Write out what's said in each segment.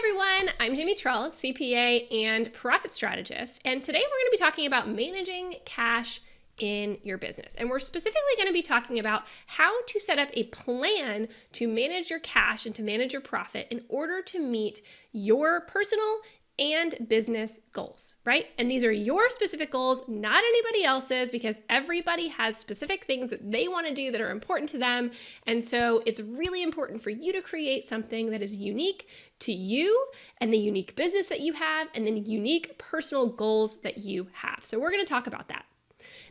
Hi everyone, I'm Jamie Trull, CPA and profit strategist, and today we're going to be talking about managing cash in your business. And we're specifically going to be talking about how to set up a plan to manage your cash and to manage your profit in order to meet your personal and business goals, right? And these are your specific goals, not anybody else's, because everybody has specific things that they want to do that are important to them. And so it's really important for you to create something that is unique to you and the unique business that you have and the unique personal goals that you have. So we're going to talk about that.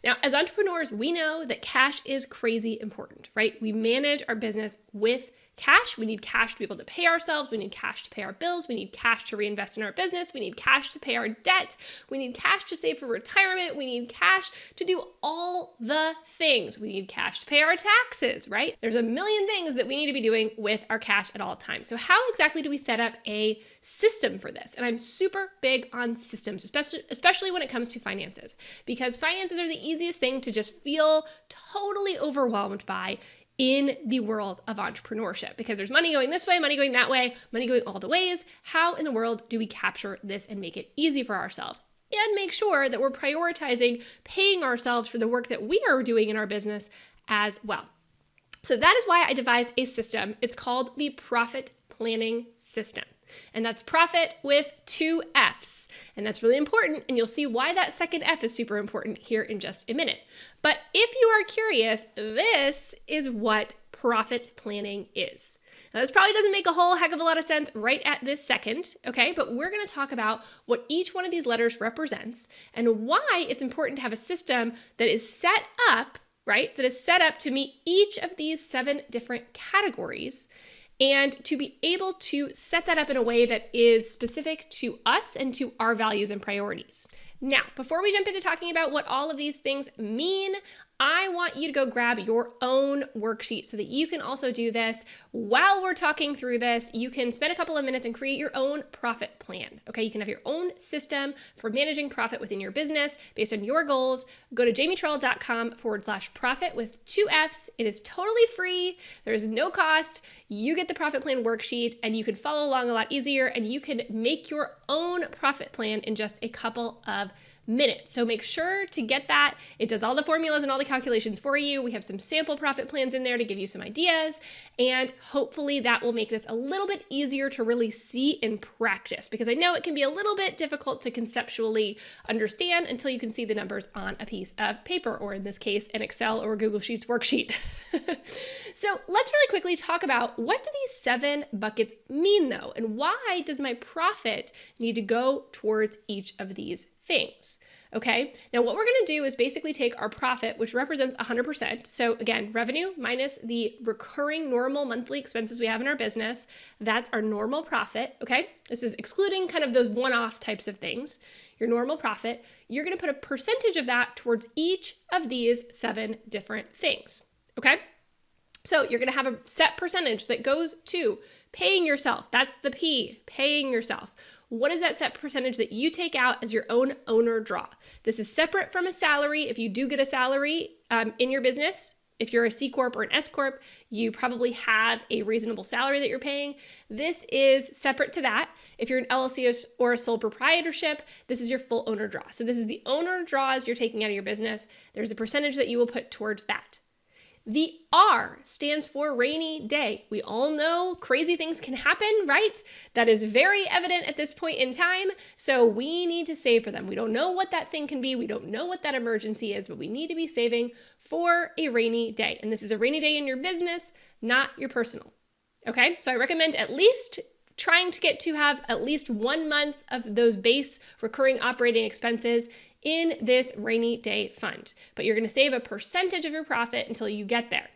Now, as entrepreneurs, we know that cash is crazy important, right? We manage our business with cash. We need cash to be able to pay ourselves. We need cash to pay our bills. We need cash to reinvest in our business. We need cash to pay our debt. We need cash to save for retirement. We need cash to do all the things. We need cash to pay our taxes, right? There's a million things that we need to be doing with our cash at all times. So how exactly do we set up a system for this? And I'm super big on systems, especially when it comes to finances, because finances are the easiest thing to just feel totally overwhelmed by in the world of entrepreneurship, because there's money going this way, money going that way, money going all the ways. How in the world do we capture this and make it easy for ourselves and make sure that we're prioritizing paying ourselves for the work that we are doing in our business as well? So that is why I devised a system. It's called the Profit Planning System. And that's profit with 2 F's. And that's really important. And you'll see why that second F is super important here in just a minute. But if you are curious, this is what profit planning is. Now, this probably doesn't make a whole heck of a lot of sense right at this second, okay? But we're going to talk about what each one of these letters represents and why it's important to have a system that is set up, right? That is set up to meet each of these 7 different categories, and to be able to set that up in a way that is specific to us and to our values and priorities. Now, before we jump into talking about what all of these things mean, I want you to go grab your own worksheet so that you can also do this while we're talking through this. You can spend a couple of minutes and create your own profit plan. Okay, you can have your own system for managing profit within your business based on your goals. Go to jamietrull.com/profit with 2 F's. It is totally free. There is no cost. You get the profit plan worksheet and you can follow along a lot easier, and you can make your own profit plan in just a couple of minutes. So make sure to get that. It does all the formulas and all the calculations for you. We have some sample profit plans in there to give you some ideas, and hopefully that will make this a little bit easier to really see in practice, because I know it can be a little bit difficult to conceptually understand until you can see the numbers on a piece of paper, or in this case, an Excel or Google Sheets worksheet. So let's really quickly talk about, what do these 7 buckets mean though? And why does my profit need to go towards each of these things? Okay, now what we're going to do is basically take our profit, which represents 100%. So again, revenue minus the recurring normal monthly expenses we have in our business. That's our normal profit. Okay, this is excluding kind of those one-off types of things. Your normal profit, you're going to put a percentage of that towards each of these 7 different things. Okay, so you're going to have a set percentage that goes to paying yourself. That's the P, paying yourself. What is that set percentage that you take out as your own owner draw? This is separate from a salary. If you do get a salary in your business, if you're a C Corp or an S Corp, you probably have a reasonable salary that you're paying. This is separate to that. If you're an LLC or a sole proprietorship, this is your full owner draw. So this is the owner draws you're taking out of your business. There's a percentage that you will put towards that. The R stands for rainy day. We all know crazy things can happen, right? That is very evident at this point in time. So we need to save for them. We don't know what that thing can be. We don't know what that emergency is, but we need to be saving for a rainy day. And this is a rainy day in your business, not your personal. Okay, so I recommend at least trying to get to have at least 1 month of those base recurring operating expenses in this rainy day fund. But you're going to save a percentage of your profit until you get there.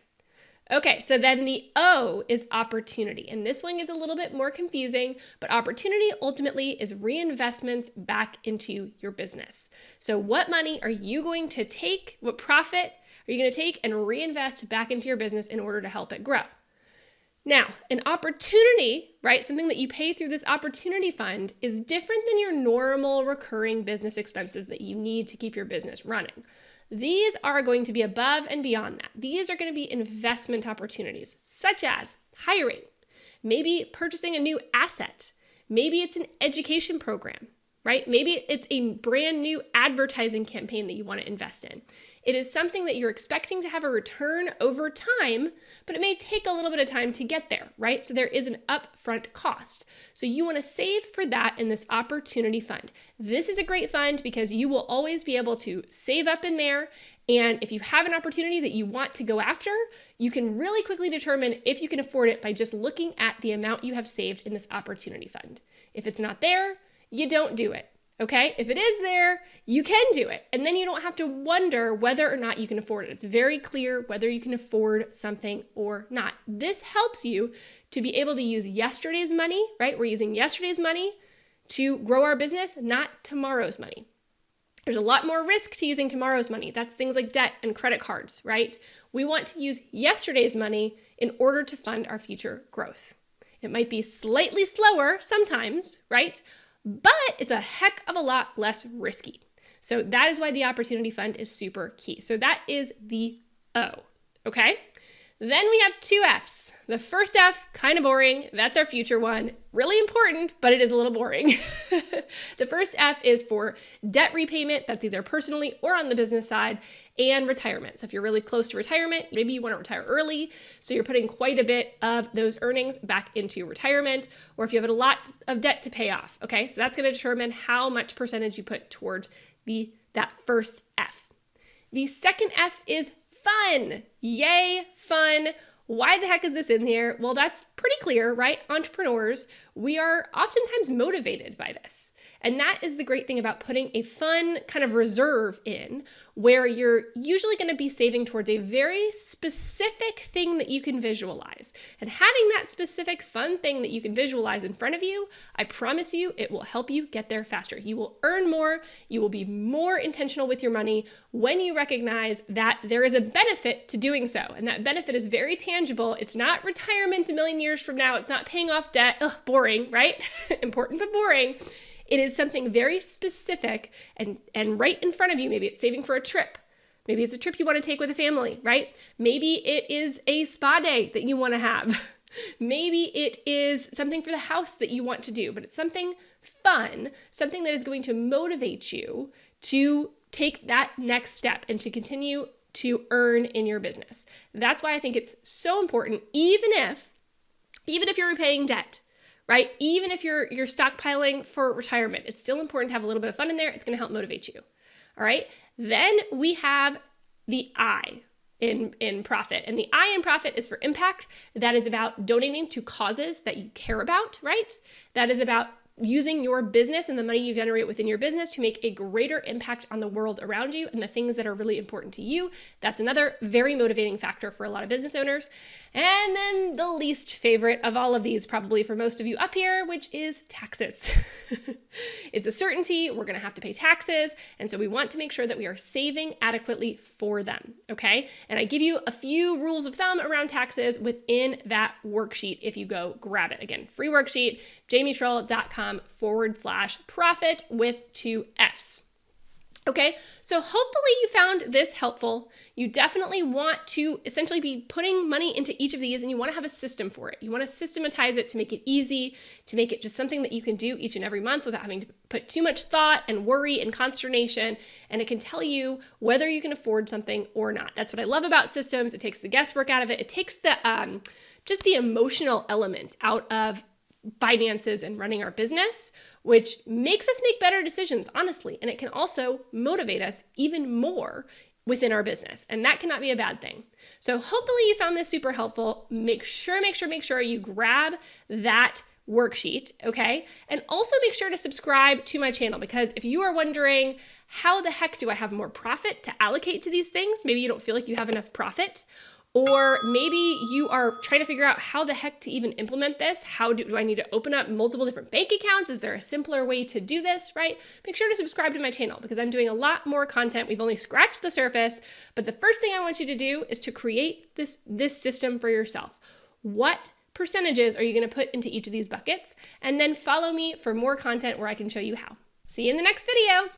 Okay, so then the O is opportunity. And this one gets a little bit more confusing, but opportunity ultimately is reinvestments back into your business. So what money are you going to take? What profit are you going to take and reinvest back into your business in order to help it grow? Now, an opportunity, right, something that you pay through this opportunity fund is different than your normal recurring business expenses that you need to keep your business running. These are going to be above and beyond that. These are going to be investment opportunities, such as hiring, maybe purchasing a new asset, Maybe it's an education program, right? Maybe it's a brand new advertising campaign that you want to invest in. It is something that you're expecting to have a return over time, but it may take a little bit of time to get there, right? So there is an upfront cost. So you want to save for that in this opportunity fund. This is a great fund because you will always be able to save up in there. And if you have an opportunity that you want to go after, you can really quickly determine if you can afford it by just looking at the amount you have saved in this opportunity fund. If it's not there, you don't do it. Okay, if it is there, you can do it. And then you don't have to wonder whether or not you can afford it. It's very clear whether you can afford something or not. This helps you to be able to use yesterday's money, right? We're using yesterday's money to grow our business, not tomorrow's money. There's a lot more risk to using tomorrow's money. That's things like debt and credit cards, right? We want to use yesterday's money in order to fund our future growth. It might be slightly slower sometimes, right? But it's a heck of a lot less risky. So that is why the opportunity fund is super key. So that is the O, okay? Then we have two Fs. The first F, kind of boring. That's our future one. Really important, but it is a little boring. The first F is for debt repayment. That's either personally or on the business side, and retirement. So if you're really close to retirement, maybe you want to retire early, so you're putting quite a bit of those earnings back into retirement, or if you have a lot of debt to pay off, okay? So that's going to determine how much percentage you put towards that first F. The second F is fun. Yay, fun. Why the heck is this in here? Well, that's pretty clear, right? Entrepreneurs, we are oftentimes motivated by this. And that is the great thing about putting a fun kind of reserve in, where you're usually going to be saving towards a very specific thing that you can visualize. And having that specific fun thing that you can visualize in front of you, I promise you, it will help you get there faster. You will earn more. You will be more intentional with your money when you recognize that there is a benefit to doing so. And that benefit is very tangible. It's not retirement a million years from now. It's not paying off debt. Ugh, boring, right? Important, but boring. It is something very specific and right in front of you. Maybe it's saving for a trip. Maybe it's a trip you want to take with a family, right? Maybe it is a spa day that you want to have. Maybe it is something for the house that you want to do, but it's something fun, something that is going to motivate you to take that next step and to continue to earn in your business. That's why I think it's so important, even if you're repaying debt, right? Even if you're stockpiling for retirement, it's still important to have a little bit of fun in there. It's going to help motivate you. All right. Then we have the I in profit. And the I in profit is for impact. That is about donating to causes that you care about, right? That is about using your business and the money you generate within your business to make a greater impact on the world around you and the things that are really important to you. That's another very motivating factor for a lot of business owners. And then the least favorite of all of these, probably for most of you up here, which is taxes. It's a certainty. We're going to have to pay taxes. And so we want to make sure that we are saving adequately for them. Okay. And I give you a few rules of thumb around taxes within that worksheet if you go grab it. Again, free worksheet, jamietrull.com/profit with 2 Fs. Okay, so hopefully you found this helpful. You definitely want to essentially be putting money into each of these, and you want to have a system for it. You want to systematize it to make it easy, to make it just something that you can do each and every month without having to put too much thought and worry and consternation, and it can tell you whether you can afford something or not. That's what I love about systems. It takes the guesswork out of it. It takes the just the emotional element out of finances and running our business, which makes us make better decisions, honestly. And it can also motivate us even more within our business. And that cannot be a bad thing. So hopefully you found this super helpful. Make sure you grab that worksheet, okay? And also make sure to subscribe to my channel, because if you are wondering, how the heck do I have more profit to allocate to these things? Maybe you don't feel like you have enough profit. Or maybe you are trying to figure out how the heck to even implement this. How do I need to open up multiple different bank accounts? Is there a simpler way to do this, right? Make sure to subscribe to my channel, because I'm doing a lot more content. We've only scratched the surface, but the first thing I want you to do is to create this system for yourself. What percentages are you going to put into each of these buckets? And then follow me for more content where I can show you how. See you in the next video.